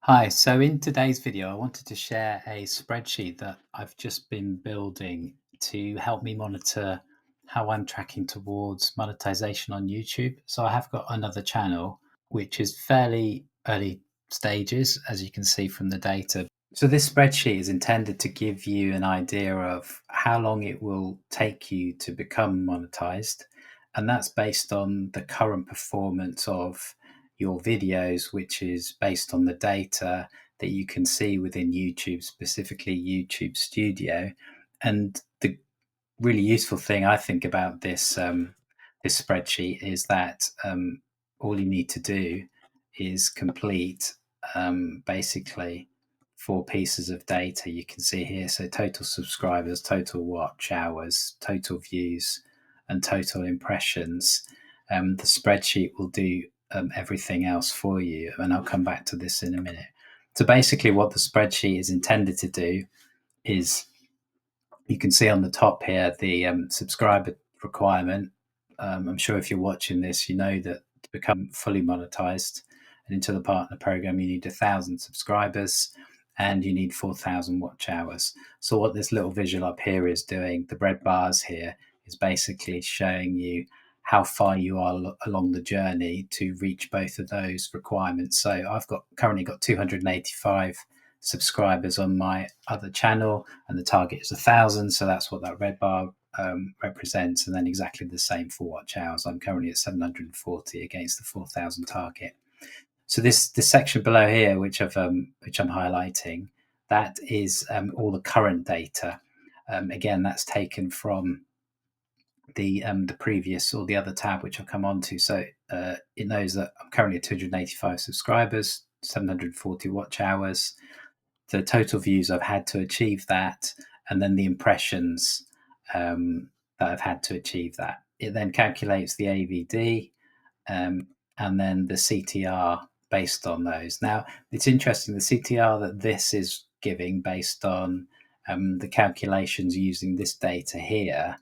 Hi, so in today's video, I wanted to share a spreadsheet that I've just been building to help me monitor how I'm tracking towards monetization on YouTube. So I have got another channel, which is fairly early stages, as you can see from the data. So this spreadsheet is intended to give you an idea of how long it will take you to become monetized. And that's based on the current performance of your videos, which is based on the data that you can see within YouTube, specifically YouTube Studio. And the really useful thing I think about this spreadsheet is that all you need to do is complete basically four pieces of data you can see here. So total subscribers, total watch hours, total views, and total impressions. The spreadsheet will do everything else for you, and I'll come back to this in a minute. So basically, what the spreadsheet is intended to do is you can see on the top here the subscriber requirement. I'm sure if you're watching this, you know that to become fully monetized and into the partner program, you need 1,000 subscribers and you need 4,000 watch hours. So what this little visual up here is doing, the red bars here, is basically showing you how far you are along the journey to reach both of those requirements. So I've currently got 285 subscribers on my other channel, and the target is 1,000. So that's what that red bar represents, and then exactly the same for watch hours. I'm currently at 740 against the 4,000 target. So this section below here, which I'm highlighting, that is all the current data. Again, that's taken from the previous or the other tab, which I'll come on to. So it knows that I'm currently at 285 subscribers, 740 watch hours. The total views I've had to achieve that, and then the impressions that I've had to achieve that. It then calculates the AVD and then the CTR based on those. Now, it's interesting, the CTR that this is giving based on the calculations using this data here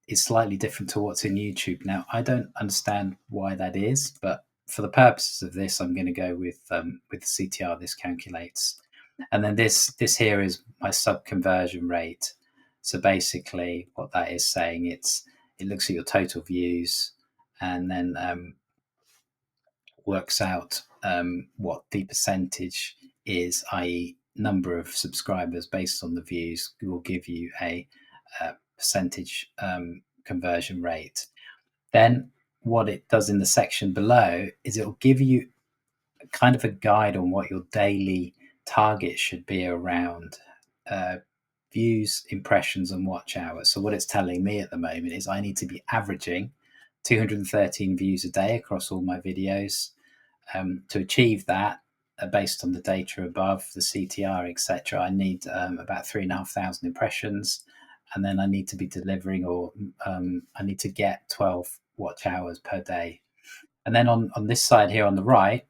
is slightly different to what's in YouTube. Now, I don't understand why that is, but for the purposes of this, I'm going to go with the CTR this calculates. And then this here is my sub conversion rate. So basically, what that is saying, it looks at your total views and then works out what the percentage is, i.e., number of subscribers based on the views will give you a percentage conversion rate. Then what it does in the section below is it will give you kind of a guide on what your daily target should be around views, impressions, and watch hours. So what it's telling me at the moment is I need to be averaging 213 views a day across all my videos. To achieve that, based on the data above, the CTR, etc., I need about 3,500 impressions, and then I need to be delivering, or I need to get 12 watch hours per day. And then on this side here on the right,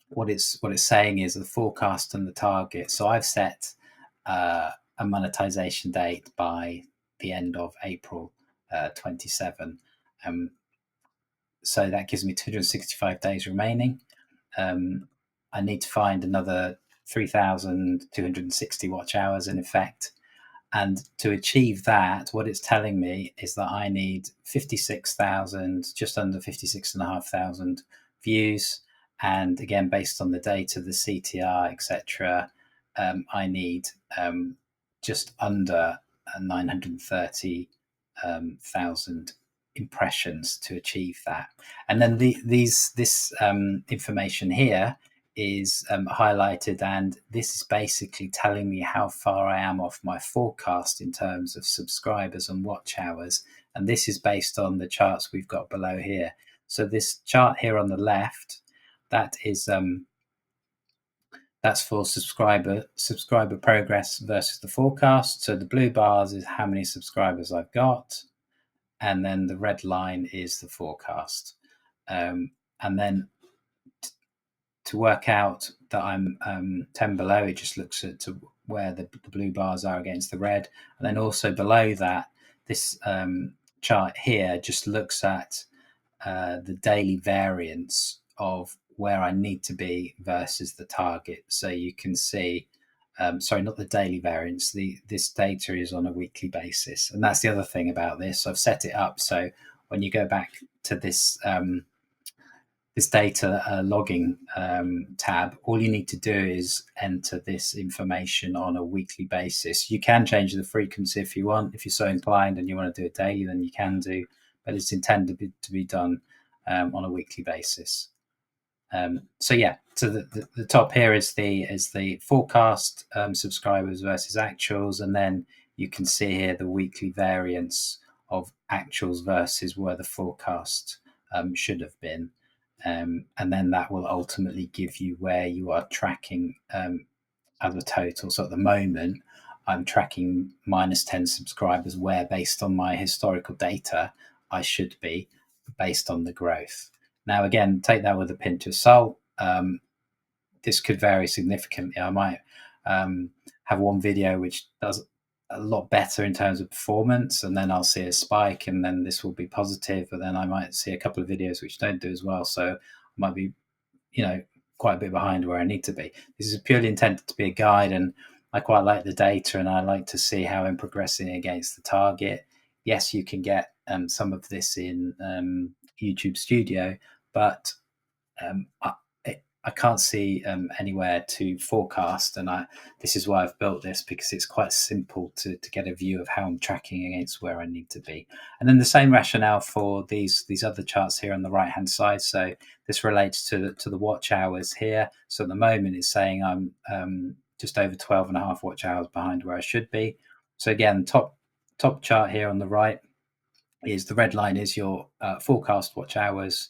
what it's saying is the forecast and the target. So I've set a monetization date by the end of April 27. So that gives me 265 days remaining. I need to find another 3,260 watch hours in effect. And to achieve that, what it's telling me is that I need 56,000, just under 56,500 views. And again, based on the data, the CTR, etc., I need just under 930,000 impressions to achieve that. And then this information here is highlighted, and this is basically telling me how far I am off my forecast in terms of subscribers and watch hours. And this is based on the charts we've got below here. So this chart here on the left, that is that's for subscriber progress versus the forecast. So the blue bars is how many subscribers I've got, and then the red line is the forecast. And then to work out that I'm 10 below, it just looks at to where the blue bars are against the red. And then also below that, this chart here just looks at the daily variance of where I need to be versus the target. So you can see, sorry, not the daily variance. This data is on a weekly basis, and that's the other thing about this. I've set it up so when you go back to this data logging tab, all you need to do is enter this information on a weekly basis. You can change the frequency if you want. If you're so inclined and you want to do it daily, then you can do, but it's intended to be done on a weekly basis. So yeah, so the top here is the forecast subscribers versus actuals, and then you can see here the weekly variance of actuals versus where the forecast should have been. And then that will ultimately give you where you are tracking as a total. So at the moment, I'm tracking minus 10 subscribers, where based on my historical data, I should be based on the growth. Now, again, take that with a pinch of salt. This could vary significantly. I might have one video which does a lot better in terms of performance, and then I'll see a spike, and then this will be positive, but then I might see a couple of videos which don't do as well. So I might be, quite a bit behind where I need to be. This is purely intended to be a guide, and I quite like the data, and I like to see how I'm progressing against the target. Yes, you can get some of this in YouTube Studio, but I can't see anywhere to forecast, and this is why I've built this, because it's quite simple to get a view of how I'm tracking against where I need to be. And then the same rationale for these other charts here on the right hand side. So this relates to the watch hours here. So at the moment it's saying I'm just over 12 and a half watch hours behind where I should be. So again, top chart here on the right is the red line is your forecast watch hours,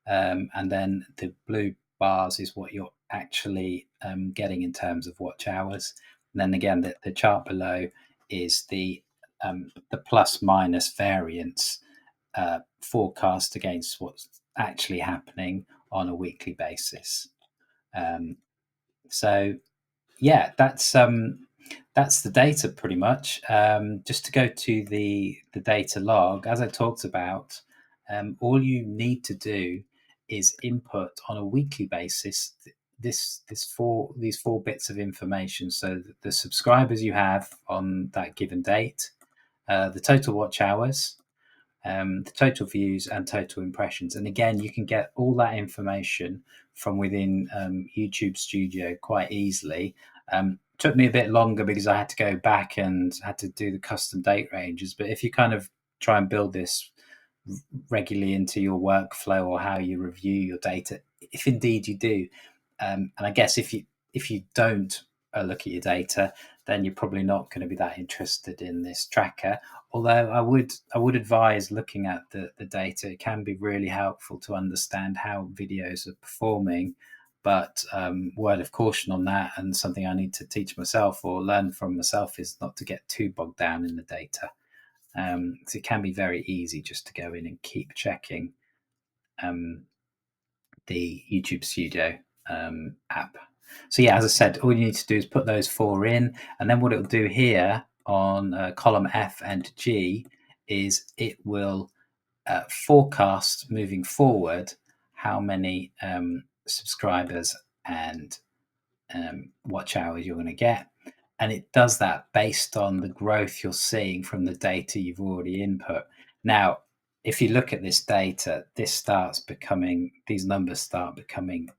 and then the blue bars is what you're actually getting in terms of watch hours. And then again, the chart below is the plus minus variance forecast against what's actually happening on a weekly basis. So yeah, that's the data pretty much. Just to go to the data log, as I talked about, all you need to do is input on a weekly basis these four bits of information. So the subscribers you have on that given date, the total watch hours, the total views, and total impressions. And again, you can get all that information from within YouTube Studio quite easily. Took me a bit longer because I had to go back and had to do the custom date ranges. But if you kind of try and build this regularly into your workflow or how you review your data, if indeed you do, and I guess if you don't look at your data, then you're probably not going to be that interested in this tracker. Although I would advise looking at the data. It can be really helpful to understand how videos are performing. But word of caution on that, and something I need to teach myself or learn from myself, is not to get too bogged down in the data. So it can be very easy just to go in and keep checking the YouTube Studio app. So yeah, as I said, all you need to do is put those four in, and then what it will do here on column F and G is it will forecast moving forward how many subscribers and watch hours you're going to get. And it does that based on the growth you're seeing from the data you've already input. Now, if you look at this data, these numbers start becoming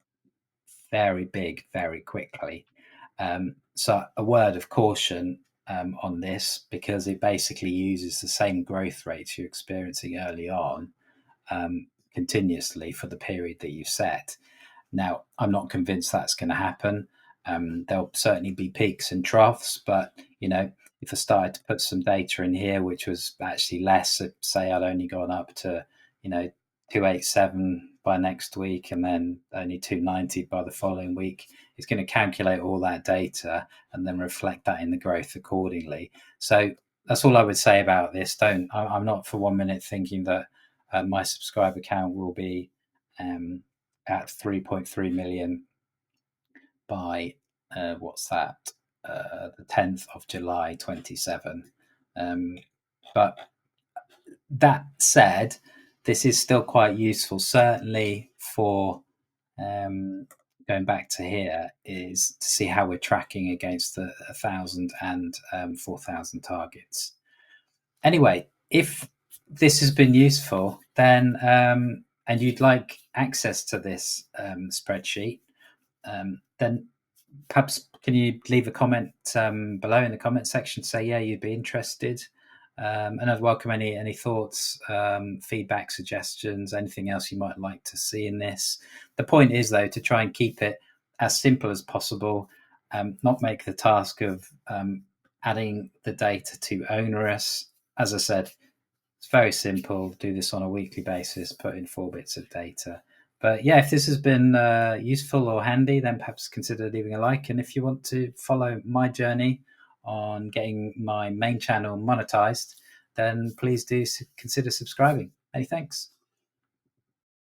very big very quickly. So a word of caution on this, because it basically uses the same growth rates you're experiencing early on continuously for the period that you set. Now, I'm not convinced that's going to happen. There'll certainly be peaks and troughs, but if I started to put some data in here, which was actually less, say I'd only gone up to 287 by next week, and then only 290 by the following week, it's going to calculate all that data and then reflect that in the growth accordingly. So that's all I would say about this. I'm not for 1 minute thinking that my subscriber count will be at 3.3 million by the 10th of July 27. But that said, this is still quite useful, certainly for going back to here is to see how we're tracking against the 1,000 and 4,000 targets. Anyway, if this has been useful, then and you'd like access to this spreadsheet, then perhaps can you leave a comment below in the comment section, say yeah, you'd be interested, and I'd welcome any thoughts, feedback, suggestions, anything else you might like to see in this. The point is, though, to try and keep it as simple as possible, not make the task of adding the data too onerous. As I said, it's very simple. Do this on a weekly basis, put in 4 bits of data. But yeah, if this has been useful or handy, then perhaps consider leaving a like. And if you want to follow my journey on getting my main channel monetized, then please do consider subscribing. Many thanks.